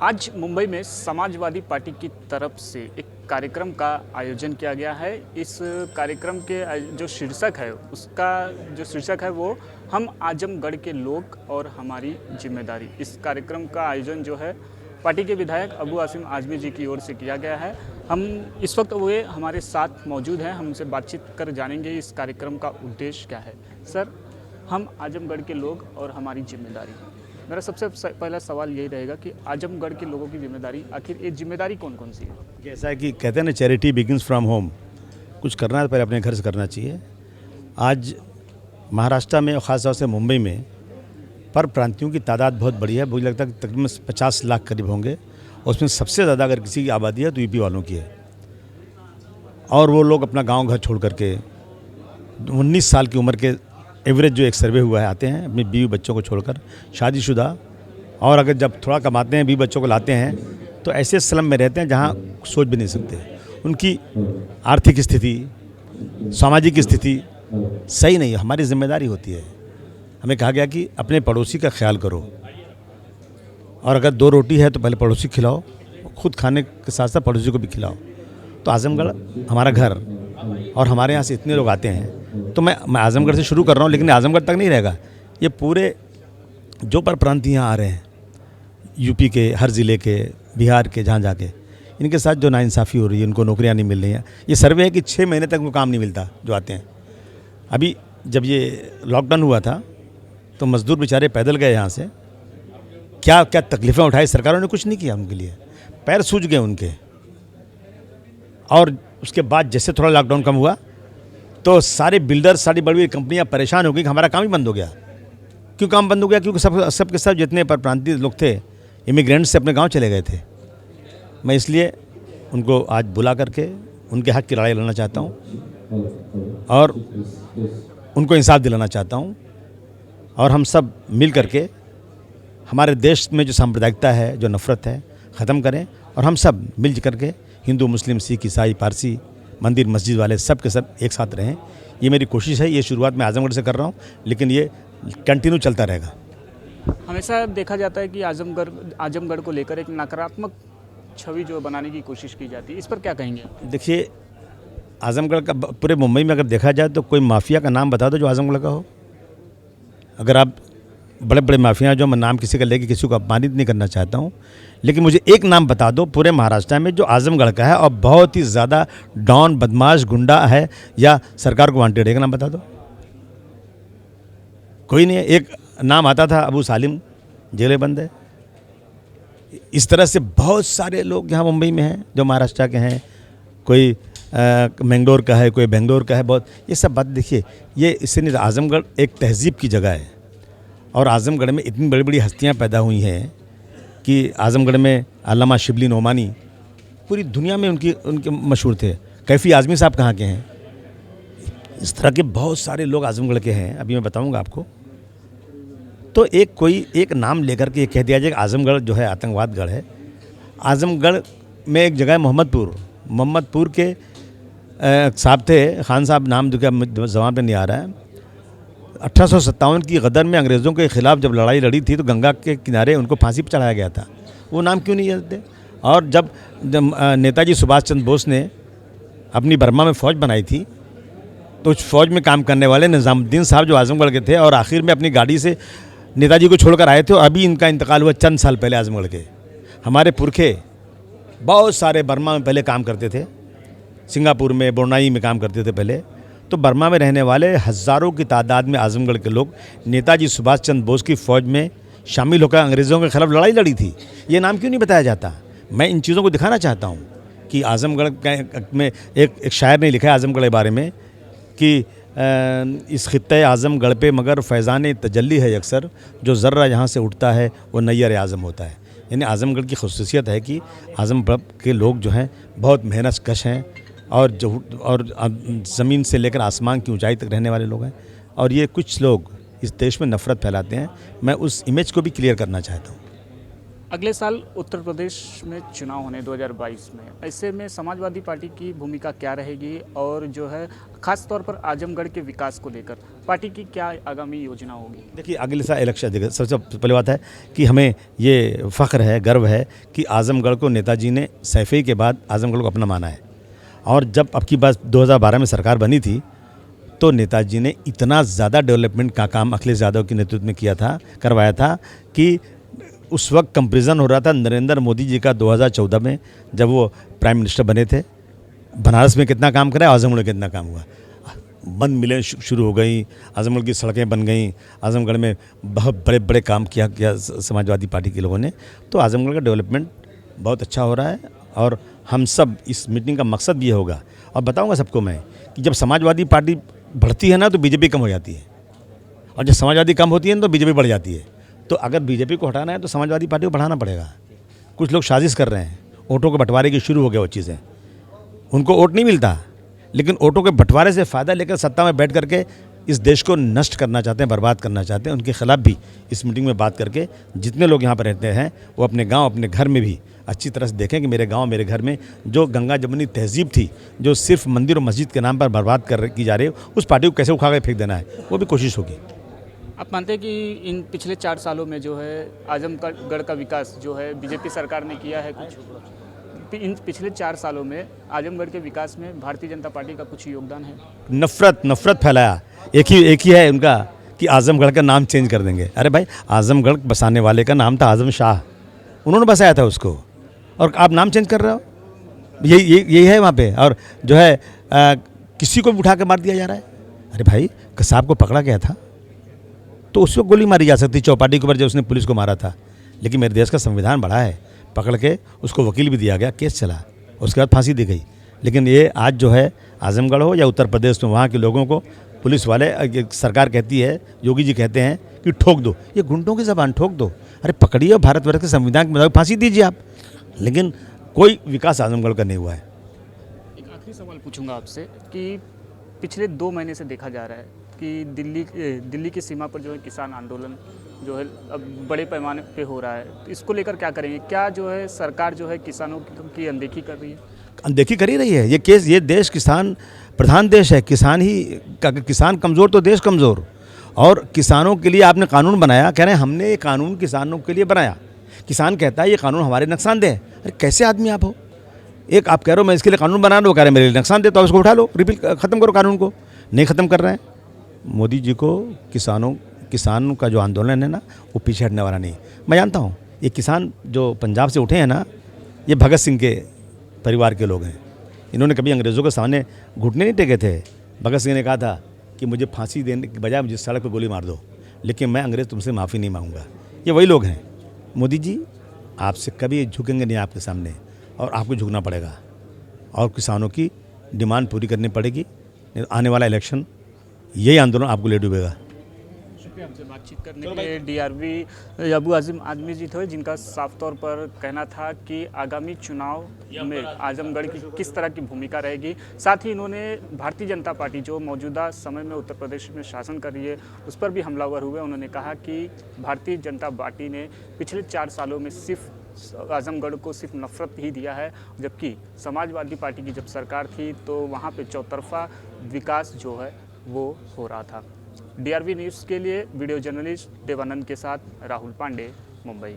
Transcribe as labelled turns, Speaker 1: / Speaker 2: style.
Speaker 1: आज मुंबई में समाजवादी पार्टी की तरफ से एक कार्यक्रम का आयोजन किया गया है। इस कार्यक्रम के जो शीर्षक है वो हम आजमगढ़ के लोग और हमारी जिम्मेदारी। इस कार्यक्रम का आयोजन जो है पार्टी के विधायक अबू आसिम आजमी जी की ओर से किया गया है। हम इस वक्त वे हमारे साथ मौजूद हैं, हम उनसे बातचीत कर जानेंगे इस कार्यक्रम का उद्देश्य क्या है। सर, हम आजमगढ़ के लोग और हमारी जिम्मेदारी, मेरा सबसे पहला सवाल यही रहेगा कि आजमगढ़ के लोगों की जिम्मेदारी, आखिर ये जिम्मेदारी कौन कौन सी है?
Speaker 2: जैसा कि कहते हैं ना, चैरिटी बिगिंस फ्रॉम होम। कुछ करना है तो पहले अपने घर से करना चाहिए। आज महाराष्ट्र में और ख़ासतौर से मुंबई में पर प्रांतियों की तादाद बहुत बड़ी है। मुझे लगता है कि तकरीबन 50 लाख करीब होंगे। उसमें सबसे ज़्यादा अगर किसी की आबादी है तो यूपी वालों की है। और वो लोग अपना गांव घर छोड़ करके 19 साल की उम्र के एवरेज जो एक सर्वे हुआ है आते हैं अपनी बीवी बच्चों को छोड़कर, शादीशुदा, और अगर जब थोड़ा कमाते हैं बीवी बच्चों को लाते हैं तो ऐसे स्लम में रहते हैं जहां सोच भी नहीं सकते। उनकी आर्थिक स्थिति, सामाजिक स्थिति सही नहीं है। हमारी जिम्मेदारी होती है, हमें कहा गया कि अपने पड़ोसी का ख्याल करो, और अगर 2 रोटी है तो पहले पड़ोसी खिलाओ, खुद खाने के साथ साथ पड़ोसी को भी खिलाओ। तो आजमगढ़ हमारा घर, और हमारे यहाँ से इतने लोग आते हैं तो मैं आजमगढ़ से शुरू कर रहा हूँ, लेकिन आजमगढ़ तक नहीं रहेगा। ये पूरे जो पर प्रांतीय यहाँ आ रहे हैं, यूपी के हर ज़िले के, बिहार के, जहाँ जाके इनके साथ जो नाइंसाफ़ी हो रही है, उनको नौकरियाँ नहीं मिल रही हैं। ये सर्वे है कि 6 महीने तक उनको काम नहीं मिलता जो आते हैं। अभी जब ये लॉकडाउन हुआ था तो मज़दूर बेचारे पैदल गए यहाँ से, क्या क्या तकलीफ़ें उठाई, सरकारों ने कुछ नहीं किया उनके लिए, पैर सूज गए उनके। और उसके बाद जैसे थोड़ा लॉकडाउन कम हुआ तो सारे बिल्डर, सारी बड़ी बड़ी कंपनियां परेशान हो गई कि हमारा काम ही बंद हो गया। क्यों काम बंद हो गया? क्योंकि सब के सब जितने पर प्रांतीय लोग थे, इमिग्रेंट्स से अपने गांव चले गए थे। मैं इसलिए उनको आज बुला करके उनके हक़ की लड़ाई लड़ना चाहता हूं और उनको इंसाफ दिलाना चाहता हूं। और हम सब मिल करके हमारे देश में जो सांप्रदायिकता है, जो नफ़रत है, ख़त्म करें। और हम सब मिल करके हिंदू, मुस्लिम, सिख, ईसाई, पारसी, मंदिर मस्जिद वाले सब के सब एक साथ रहें। ये मेरी कोशिश है। ये शुरुआत मैं आजमगढ़ से कर रहा हूँ, लेकिन ये कंटिन्यू चलता रहेगा।
Speaker 1: हमेशा देखा जाता है कि आजमगढ़ को लेकर एक नकारात्मक छवि जो बनाने की कोशिश की जाती है, इस पर क्या कहेंगे?
Speaker 2: देखिए, आजमगढ़ का पूरे मुंबई में अगर देखा जाए तो कोई माफिया का नाम बता दो जो आजमगढ़ का हो। अगर आप बड़े बड़े माफिया, जो मैं नाम किसी का लेके किसी को अपमानित नहीं करना चाहता हूँ, लेकिन मुझे एक नाम बता दो पूरे महाराष्ट्र में जो आजमगढ़ का है और बहुत ही ज़्यादा डॉन, बदमाश, गुंडा है या सरकार को वांटेड है। एक नाम बता दो। कोई नहीं है। एक नाम आता था अबू सालिम, जेलें बंद है। इस तरह से बहुत सारे लोग यहाँ मुंबई में हैं जो महाराष्ट्र के हैं। कोई मैंगलोर का है, कोई बेंगलोर का है। बहुत ये सब बात देखिए, ये इससे नहीं। आजमगढ़ एक तहजीब की जगह है और आजमगढ़ में इतनी बड़ी बड़ी हस्तियाँ पैदा हुई हैं कि आजमगढ़ में अल्लामा शिबली नोमानी पूरी दुनिया में उनके मशहूर थे। कैफ़ी आज़मी साहब कहाँ के हैं? इस तरह के बहुत सारे लोग आजमगढ़ के हैं, अभी मैं बताऊंगा आपको। तो एक नाम लेकर के कह दिया जाए कि आजमगढ़ जो है आतंकवादगढ़ है। आजमगढ़ में एक जगह है मोहम्मदपुर के साहब थे, खान साहब नाम जो क्या जबान पे नहीं आ रहा है। 1857 की गदर में अंग्रेज़ों के ख़िलाफ़ जब लड़ाई लड़ी थी तो गंगा के किनारे उनको फांसी पर चढ़ाया गया था। वो नाम क्यों नहीं जानते? और जब नेताजी सुभाष चंद्र बोस ने अपनी बर्मा में फ़ौज बनाई थी तो उस फ़ौज में काम करने वाले निज़ामुद्दीन साहब जो आजमगढ़ के थे और आखिर में अपनी गाड़ी से नेताजी को छोड़कर आए थे, और अभी इनका इंतकाल हुआ चंद साल पहले आजमगढ़ के। हमारे पुरखे बहुत सारे बर्मा में पहले काम करते थे, सिंगापुर में, ब्रुनाई में काम करते थे पहले। तो बर्मा में रहने वाले हज़ारों की तादाद में आजमगढ़ के लोग नेताजी सुभाष चंद्र बोस की फ़ौज में शामिल होकर अंग्रेज़ों के खिलाफ लड़ाई लड़ी थी। ये नाम क्यों नहीं बताया जाता? मैं इन चीज़ों को दिखाना चाहता हूँ कि आजमगढ़ में एक शायर ने लिखा है आजमगढ़ के बारे में कि इस खित्ते आजमगढ़ पे मगर फैज़ान तजल्ली है अक्सर, जो ज़र्रा यहाँ से उठता है वो नैयर आज़म होता है। यानी आजमगढ़ की खुसूसियत है कि आजमगढ़ के लोग जो हैं बहुत मेहनत कश हैं और ज़मीन से लेकर आसमान की ऊंचाई तक रहने वाले लोग हैं। और ये कुछ लोग इस देश में नफ़रत फैलाते हैं। मैं उस इमेज को भी क्लियर करना चाहता हूँ।
Speaker 1: अगले साल उत्तर प्रदेश में चुनाव होने 2022 में, ऐसे में समाजवादी पार्टी की भूमिका क्या रहेगी और जो है खास तौर पर आजमगढ़ के विकास को लेकर पार्टी की क्या आगामी योजना होगी?
Speaker 2: देखिए, अगले साल इलेक्शन, देखिए सबसे पहली बात है कि हमें ये फ़ख्र है, गर्व है कि आजमगढ़ को नेताजी ने सैफई के बाद आजमगढ़ को अपना माना है। और जब अब की बात 2012 में सरकार बनी थी तो नेताजी ने इतना ज़्यादा डेवलपमेंट का काम अखिलेश यादव के नेतृत्व में करवाया था कि उस वक्त कंपैरिजन हो रहा था नरेंद्र मोदी जी का 2014 में जब वो प्राइम मिनिस्टर बने थे। बनारस में कितना काम करा, आजमगढ़ में कितना काम हुआ। बंद मिलें शुरू हो गई, आजमगढ़ की सड़कें बन गई, आजमगढ़ में बहुत बड़े बड़े काम किया समाजवादी पार्टी के लोगों ने। तो आजमगढ़ का डेवलपमेंट बहुत अच्छा हो रहा है और हम सब, इस मीटिंग का मकसद भी ये होगा और बताऊंगा सबको मैं कि जब समाजवादी पार्टी बढ़ती है ना तो बीजेपी कम हो जाती है, और जब समाजवादी कम होती है ना तो बीजेपी बढ़ जाती है। तो अगर बीजेपी को हटाना है तो समाजवादी पार्टी को बढ़ाना पड़ेगा। कुछ लोग साजिश कर रहे हैं, वोटों के बंटवारे की शुरू हो गया वो चीज़ें। उनको वोट नहीं मिलता, लेकिन वोटों के बंटवारे से फ़ायदा लेकर सत्ता में बैठ करके इस देश को नष्ट करना चाहते हैं, बर्बाद करना चाहते हैं। उनके खिलाफ भी इस मीटिंग में बात करके जितने लोग यहाँ पर रहते हैं वो अपने गाँव, अपने घर में भी अच्छी तरह से देखें कि मेरे गांव, मेरे घर में जो गंगा जमुनी तहजीब थी, जो सिर्फ मंदिर और मस्जिद के नाम पर बर्बाद की जा रही है, उस पार्टी को कैसे उखाड़ के फेंक देना है, वो भी कोशिश होगी।
Speaker 1: आप मानते हैं कि इन पिछले 4 सालों में जो है आजमगढ़ का विकास जो है बीजेपी सरकार ने किया है कुछ? इन पिछले 4 सालों में आजमगढ़ के विकास में भारतीय जनता पार्टी का कुछ योगदान है?
Speaker 2: नफरत फैलाया एक ही है उनका कि आजमगढ़ का नाम चेंज कर देंगे। अरे भाई, आजमगढ़ बसाने वाले का नाम था आजम शाह, उन्होंने बसाया था उसको, और आप नाम चेंज कर रहे हो। यही है वहाँ पे। और जो है किसी को भी उठा के मार दिया जा रहा है। अरे भाई, कसाब को पकड़ा गया था तो उसको गोली मारी जा सकती, चौपाटी के ऊपर जब उसने पुलिस को मारा था। लेकिन मेरे देश का संविधान बड़ा है, पकड़ के उसको वकील भी दिया गया, केस चला, उसके बाद फांसी दी गई। लेकिन ये आज जो है आजमगढ़ हो या उत्तर प्रदेश में, वहाँ के लोगों को पुलिस वाले, सरकार कहती है, योगी जी कहते हैं कि ठोक दो। ये गुंडों की ज़बान, ठोक दो। अरे पकड़िए, भारतवर्ष के संविधान के मुताबिक फांसी दीजिए आप। लेकिन कोई विकास आजमगढ़ का नहीं हुआ है।
Speaker 1: एक आखिरी सवाल पूछूंगा आपसे कि पिछले 2 महीने से देखा जा रहा है कि दिल्ली की सीमा पर जो है किसान आंदोलन जो है अब बड़े पैमाने पे हो रहा है, तो इसको लेकर क्या करेंगे? क्या जो है सरकार जो है किसानों की अनदेखी कर रही है?
Speaker 2: अनदेखी कर ही रही है। ये देश किसान प्रधान देश है। किसान कमज़ोर तो देश कमज़ोर। और किसानों के लिए आपने कानून बनाया, कह रहे हैं हमने ये कानून किसानों के लिए बनाया। किसान कहता है ये कानून हमारे नुकसानदेह है। अरे कैसे आदमी आप हो? एक आप कह रहे हो मैं इसके लिए कानून बना रहा हूँ, कह रहे हैं मेरे लिए नुकसानदेह, तो आप इसको उठा लो, रिपील ख़त्म करो कानून को। नहीं ख़त्म कर रहे हैं। मोदी जी को किसानों का जो आंदोलन है ना, वो पीछे हटने वाला नहीं। मैं जानता हूँ ये किसान जो पंजाब से उठे हैं ना, ये भगत सिंह के परिवार के लोग हैं। इन्होंने कभी अंग्रेज़ों के सामने घुटने नहीं टेके थे। भगत सिंह ने कहा था कि मुझे फांसी देने के बजाय मुझे सड़क पर गोली मार दो, लेकिन मैं अंग्रेज़ तुमसे माफ़ी नहीं मांगूंगा। ये वही लोग हैं। मोदी जी आपसे कभी झुकेंगे नहीं आपके सामने, और आपको झुकना पड़ेगा और किसानों की डिमांड पूरी करनी पड़ेगी। आने वाला इलेक्शन यही आंदोलन आपको ले डूबेगा।
Speaker 1: शुक्रिया हमसे बातचीत करने के लिए। DRV अबू आज़म आदमी जी थे, जिनका साफ तौर पर कहना था कि आगामी चुनाव में आजमगढ़ की किस तरह की भूमिका रहेगी। साथ ही इन्होंने भारतीय जनता पार्टी जो मौजूदा समय में उत्तर प्रदेश में शासन कर रही है उस पर भी हमलावर हुए। उन्होंने कहा कि भारतीय जनता पार्टी ने पिछले 4 सालों में सिर्फ आजमगढ़ को सिर्फ नफरत ही दिया है, जबकि समाजवादी पार्टी की जब सरकार थी तो वहाँ पे चौतरफा विकास जो है वो हो रहा था। DRV न्यूज़ के लिए वीडियो जर्नलिस्ट देवानंद के साथ राहुल पांडे, मुंबई।